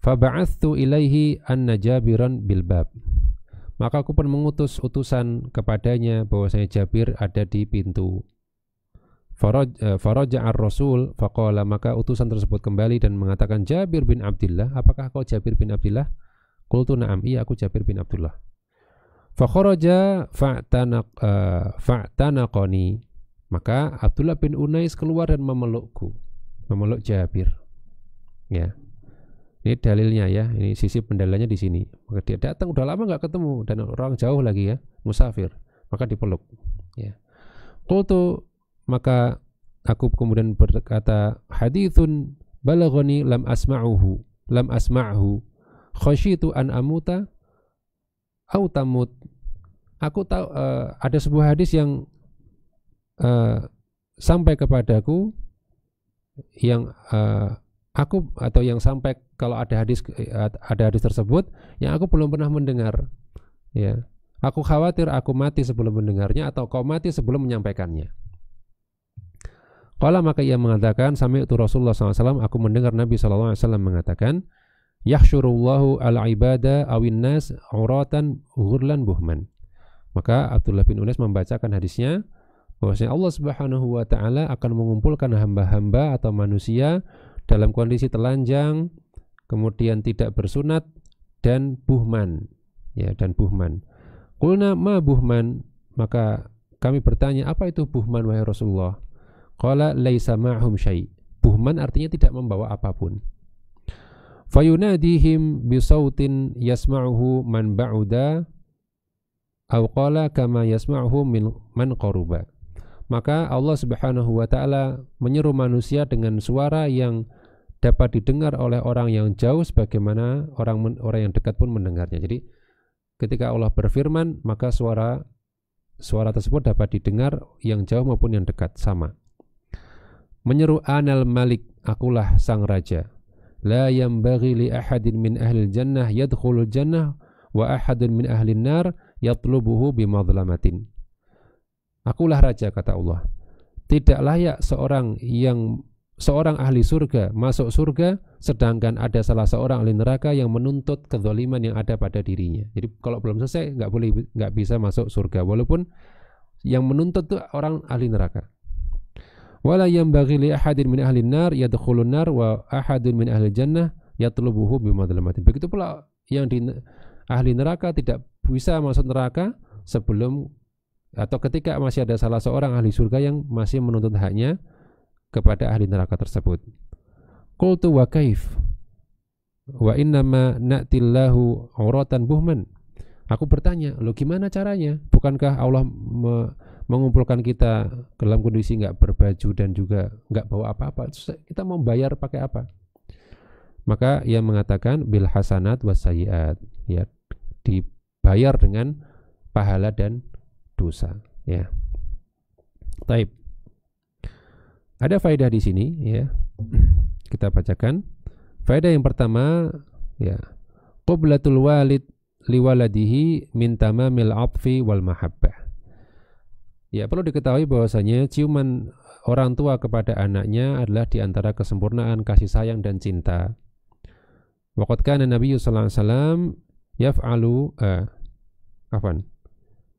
Faba'athu ilaihi anna Jabiran bilbab, maka aku pun mengutus utusan kepadanya bahwasanya Jabir ada di pintu. Faraja'a ar-rasul faqala, maka utusan tersebut kembali dan mengatakan, Jabir bin Abdullah, apakah kau Jabir bin Abdullah? Qultu na'am, iya aku Jabir bin Abdullah. Fakharaja fa'tanaqani, maka Abdullah bin Unais keluar dan memeluk Jabir. Ya. Ini dalilnya, ya. Ini sisi pendalilannya di sini. Maka dia datang, udah lama enggak ketemu dan orang jauh lagi, ya, musafir, maka dipeluk, ya. Qultu, maka aku kemudian berkata, hadithun balaghani lam asma'hu khasyitu an amuta au tamut. Aku tahu ada sebuah hadis yang sampai kepadaku yang aku atau yang sampai kalau ada hadis tersebut yang aku belum pernah mendengar, ya. Aku khawatir aku mati sebelum mendengarnya atau kau mati sebelum menyampaikannya. Qala, maka ia mengatakan, sami'tu Rasulullah SAW, aku mendengar Nabi SAW mengatakan, yahsyurullahu al-ibada awin nas uratan ghurlan buhman. Maka Abdullah bin Unais membacakan hadisnya, bahwasanya Allah Subhanahu wa taala akan mengumpulkan hamba-hamba atau manusia dalam kondisi telanjang, kemudian tidak bersunat, dan buhman, ya, dan buhman. Qulna ma buhman, maka kami bertanya, apa itu buhman wahai Rasulullah? Qala laisa ma'hum syai'. Buhman artinya tidak membawa apapun. Fayunadihim bisautin yasma'uhu man ba'uda aw qala kama yasma'uhu man qaruba. Maka Allah Subhanahu wa taala menyeru manusia dengan suara yang dapat didengar oleh orang yang jauh sebagaimana orang yang dekat pun mendengarnya. Jadi ketika Allah berfirman, maka suara tersebut dapat didengar yang jauh maupun yang dekat, sama. Menyeru, anal malik, akulah sang raja. La yambaghi li ahadin min ahli jannah yadkhulul jannah wa ahadun min ahli nar yatlubuhu bimadlamatin. Akulah raja, kata Allah. Tidak layak seorang ahli surga masuk surga, sedangkan ada salah seorang ahli neraka yang menuntut kezaliman yang ada pada dirinya. Jadi kalau belum selesai nggak bisa masuk surga, walaupun yang menuntut itu orang ahli neraka. Wala yambaghi li ahadin min ahli nar yadkhulun nar wa ahadun min ahli jannah yatlubuhu bimadlamatin. Begitu pula yang di ahli neraka tidak bisa masuk neraka sebelum atau ketika masih ada salah seorang ahli surga yang masih menuntut haknya kepada ahli neraka tersebut. Qultu wa kaif wa innama na'tillahu auratan buhman. Aku bertanya, lo gimana caranya? Bukankah Allah mengumpulkan kita dalam kondisi nggak berbaju dan juga nggak bawa apa-apa? Kita mau bayar pakai apa? Maka ia mengatakan bil hasanat was sayyiat, ya, dibayar dengan pahala dan dosa, ya. Taib. Ada faedah di sini, ya. Kita bacakan. Faedah yang pertama, ya, qublatul walid liwaladihi min tamamil atfi wal mahabbah. Ya, perlu diketahui bahwasanya ciuman orang tua kepada anaknya adalah di antara kesempurnaan kasih sayang dan cinta. Waqad kana Nabi sallallahu alaihi wasallam yaf'alu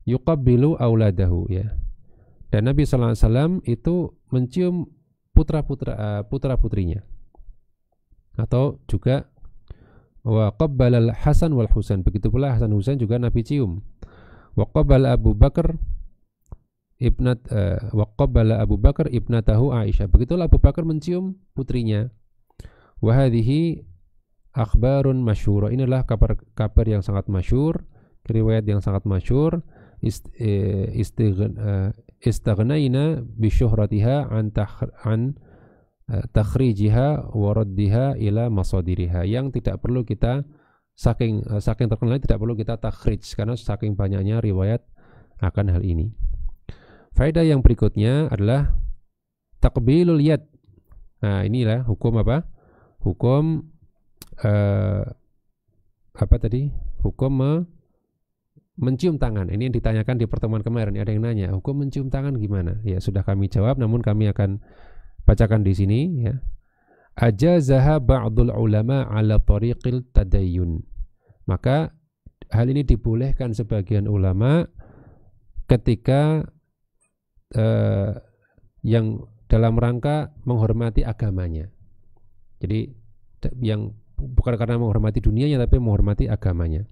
yuqabbilu auladahu, ya. Dan Nabi sallallahu alaihi wasallam itu mencium putra-putrinya. Atau juga wa qabbalal Hasan wal Husain, begitu pula Hasan Husain juga Nabi cium. Wa qabbala Abu Bakar ibnatahu Aisyah, begitulah Abu Bakar mencium putrinya. Wa hadhihi akhbarun masyhurah, inilah kabar yang sangat masyhur, riwayat yang sangat masyhur. Istaghnaina bi syuhratiha an takhrijiha wa raddiha ila masadiriha, yang tidak perlu kita saking terkenal tidak perlu kita takhrij karena saking banyaknya riwayat akan hal ini. Faedah yang berikutnya adalah takbilul yad. Nah, inilah hukum apa? Hukum Hukum mencium tangan. Ini yang ditanyakan di pertemuan kemarin. Ada yang nanya, hukum mencium tangan gimana? Ya, sudah kami jawab, namun kami akan bacakan di sini, ya. Ajazaha ba'dul ulama ala tariqil tadayyun. Maka hal ini dibolehkan sebagian ulama ketika yang dalam rangka menghormati agamanya. Jadi yang bukan karena menghormati dunianya tapi menghormati agamanya.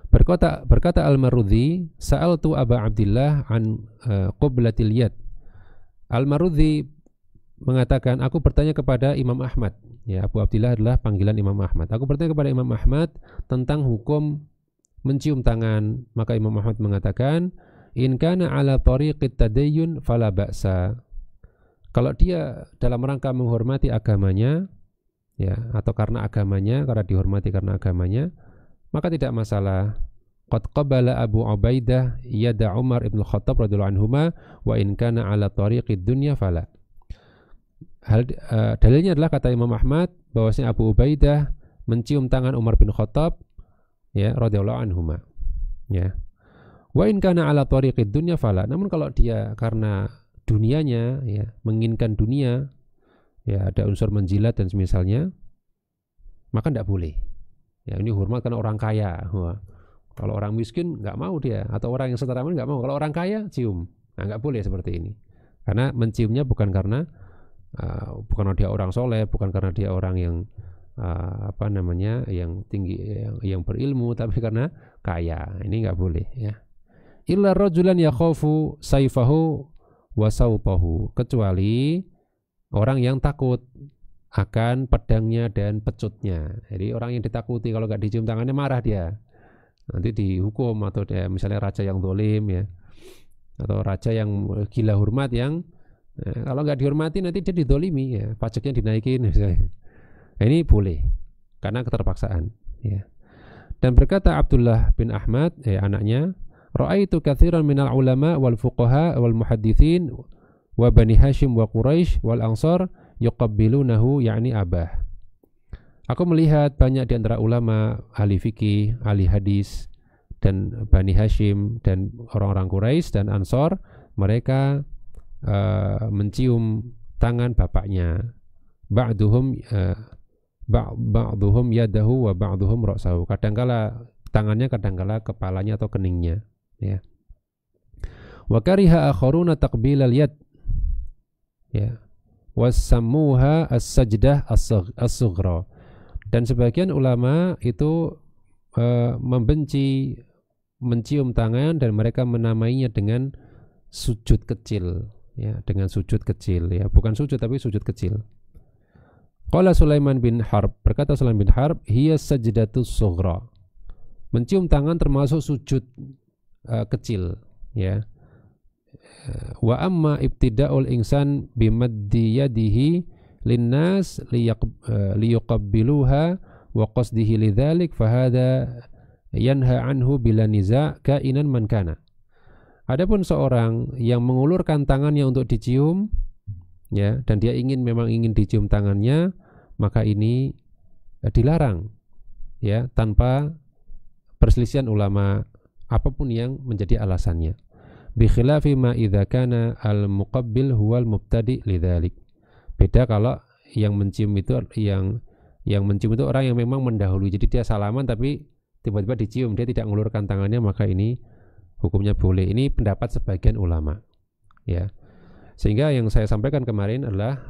Berkata Al-Marudhi, sa'altu Aba Abdillah an qublatil yad. Al-Marudhi mengatakan, aku bertanya kepada Imam Ahmad. Ya, Abu Abdillah adalah panggilan Imam Ahmad. Aku bertanya kepada Imam Ahmad tentang hukum mencium tangan. Maka Imam Ahmad mengatakan, in kana ala tariqit tadayyun fala ba'sa. Kalau dia dalam rangka menghormati agamanya, ya, atau karena agamanya, karena dihormati karena agamanya, maka tidak masalah. Qad qabala Abu Ubaidah yada Umar ibn Khattab radhiyallahu anhuma wa in kana ala tariqid dunya fala. Dalilnya adalah kata Imam Ahmad bahwasanya Abu Ubaidah mencium tangan Umar bin Khattab ya radhiyallahu anhuma ya. Wa in kana ala tariqid dunya fala. Namun kalau dia karena dunianya ya, menginginkan dunia ya, ada unsur menjilat dan semisalnya, maka tidak boleh. Ya, ini hormat karena orang kaya. Wah, kalau orang miskin nggak mau dia, atau orang yang setara nggak mau. Kalau orang kaya cium, nah nggak boleh seperti ini. Karena menciumnya bukan karena dia orang soleh, bukan karena dia orang yang yang tinggi, yang berilmu, tapi karena kaya. Ini nggak boleh ya. Illa rajulan yakhafu saifahu wa sautahu, kecuali orang yang takut akan pedangnya dan pecutnya. Jadi orang yang ditakuti kalau nggak dicium tangannya marah dia, nanti dihukum, atau dia misalnya raja yang dolim ya, atau raja yang gila hormat yang kalau nggak dihormati nanti dia didolimi ya, pajaknya dinaikin misalnya. Nah, ini boleh karena keterpaksaan ya. Dan berkata Abdullah bin Ahmad anaknya, ra'aitu katsiran minal ulama wal fuqaha wal muhadditsin wa bani Hashim wa Quraisy wal Ansar yuqabbilunahu yakni abah. Aku melihat banyak di antara ulama, ahli fikih, ahli hadis dan Bani Hashim dan orang-orang Quraisy dan Ansar, mereka mencium tangan bapaknya. Ba'duhum yadahu wa ba'duhum ra'sahu. Kadangkala tangannya, kadangkala kepalanya atau keningnya ya. Wa kariha akharuna taqbilal yad ya. Wasammuha as-sajdah as-sughra. Dan sebagian ulama itu membenci mencium tangan dan mereka menamainya dengan sujud kecil ya, dengan sujud kecil ya, bukan sujud tapi sujud kecil. Qala Sulaiman bin Harb, berkata Sulaiman bin Harb, hiya sajdatus sughra. Mencium tangan termasuk sujud kecil ya. Wa amma ibtida'ul insan bimaddi yadihi linnas liyuqabbiluha wa qasdihi lidzalik fahada yanha anhu bila niza' kainan man kana. Adapun seorang yang mengulurkan tangannya untuk dicium ya, dan dia memang ingin dicium tangannya, maka ini dilarang ya, tanpa perselisihan ulama apapun yang menjadi alasannya. Bi khilafi ma idza kana al muqabbil huwal mubtadi lidzalik. Beda kalau yang mencium itu orang yang memang mendahului. Jadi dia salaman tapi tiba-tiba dicium, dia tidak mengulurkan tangannya, maka ini hukumnya boleh. Ini pendapat sebagian ulama ya. Sehingga yang saya sampaikan kemarin adalah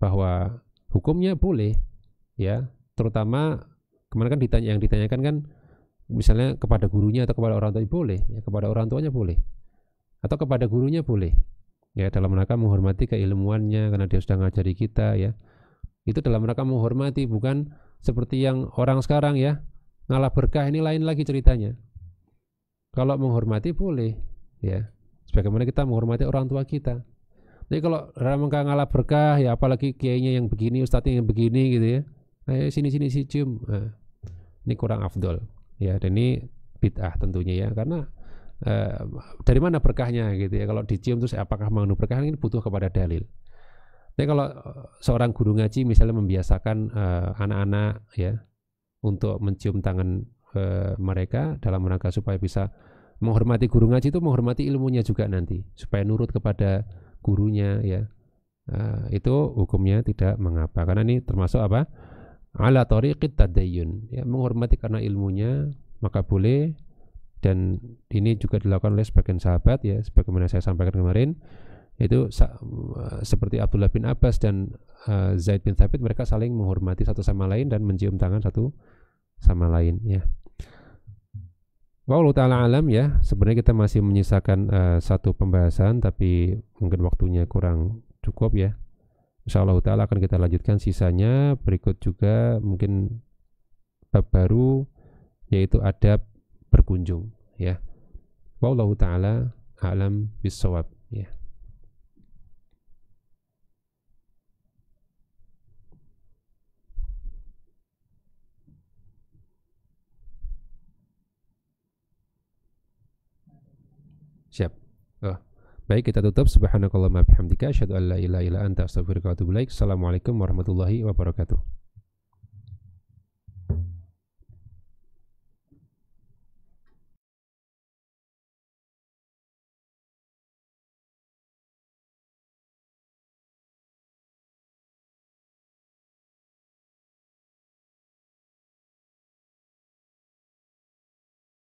bahwa hukumnya boleh ya, terutama kemarin kan yang ditanyakan kan misalnya kepada gurunya atau kepada orang tuanya boleh ya, kepada orang tuanya boleh atau kepada gurunya boleh ya, dalam rangka menghormati keilmuannya karena dia sudah ngajari kita ya. Itu dalam rangka menghormati, bukan seperti yang orang sekarang ya, ngalah berkah. Ini lain lagi ceritanya. Kalau menghormati boleh ya, sebagaimana kita menghormati orang tua kita. Jadi kalau dalam rangka ngalah berkah ya, apalagi kiainya yang begini, ustadznya yang begini gitu ya, sini cium, ini kurang afdol ya, dan ini bid'ah tentunya ya, karena dari mana berkahnya gitu ya. Kalau dicium terus apakah mengandung berkah, ini butuh kepada dalil. Tapi kalau seorang guru ngaji misalnya membiasakan anak-anak ya untuk mencium tangan mereka dalam rangka supaya bisa menghormati guru ngaji, itu menghormati ilmunya juga nanti, supaya nurut kepada gurunya ya, itu hukumnya tidak mengapa, karena ini termasuk apa, ala tariqit tadayyun ya, menghormati karena ilmunya maka boleh. Dan ini juga dilakukan oleh sebagian sahabat ya, sebagaimana saya sampaikan kemarin, itu seperti Abdullah bin Abbas dan Zaid bin Thabit, mereka saling menghormati satu sama lain dan mencium tangan satu sama lain ya. Wallahu ta'ala alam ya. Sebenarnya kita masih menyisakan satu pembahasan, tapi mungkin waktunya kurang cukup ya. Insyaallah ta'ala akan kita lanjutkan sisanya berikut juga, mungkin bab baru yaitu adab berkunjung ya. Wallahu ta'ala a'lam bissawab ya. Siap. Oh, Baik, kita tutup. Subhanakallahumma bihamdika asyhadu an la ilaha illa anta astaghfiruka wa atubu ilaik. Assalamualaikum warahmatullahi wabarakatuh.